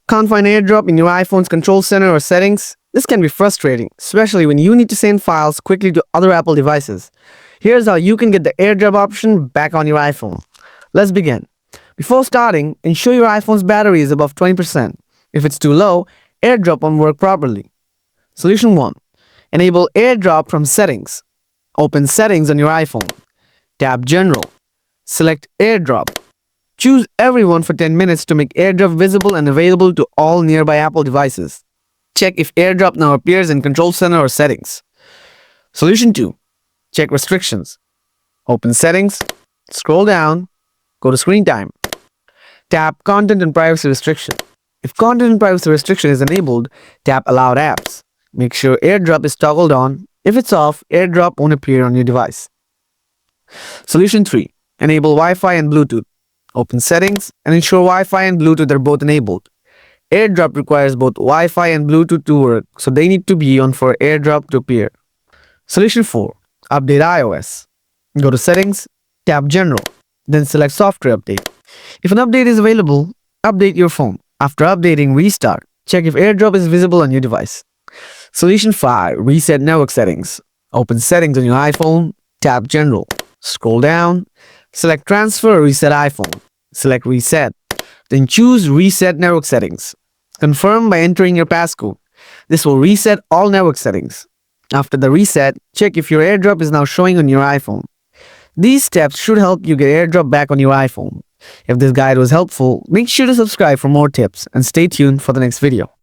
Can't find AirDrop in your iPhone's control center or settings? This can be frustrating, especially when you need to send files quickly to other Apple devices. Here's how you can get the AirDrop option back on your iPhone. Let's begin. Before starting, ensure your iPhone's battery is above 20%. If it's too low, AirDrop won't work properly. Solution 1. Enable AirDrop from Settings. Open Settings on your iPhone. Tap General. Select AirDrop. Choose Everyone for 10 minutes to make AirDrop visible and available to all nearby Apple devices. Check if AirDrop now appears in Control Center or Settings. Solution 2. Check Restrictions. Open Settings. Scroll down. Go to Screen Time. Tap Content and Privacy Restriction. If Content and Privacy Restriction is enabled, tap Allowed Apps. Make sure AirDrop is toggled on. If it's off, AirDrop won't appear on your device. Solution 3. Enable Wi-Fi and Bluetooth. Open Settings and ensure Wi-Fi and Bluetooth are both enabled. AirDrop requires both Wi-Fi and Bluetooth to work, so they need to be on for AirDrop to appear. Solution 4. Update iOS. Go to Settings, tap General, then select Software Update. If an update is available, update your phone. After updating, restart. Check if AirDrop is visible on your device. Solution 5. Reset Network Settings. Open Settings on your iPhone, tap General, scroll down, select Transfer or Reset iPhone. Select Reset. Then choose Reset Network Settings. Confirm by entering your passcode. This will reset all network settings. After the reset, check if your AirDrop is now showing on your iPhone. These steps should help you get AirDrop back on your iPhone. If this guide was helpful, make sure to subscribe for more tips and stay tuned for the next video.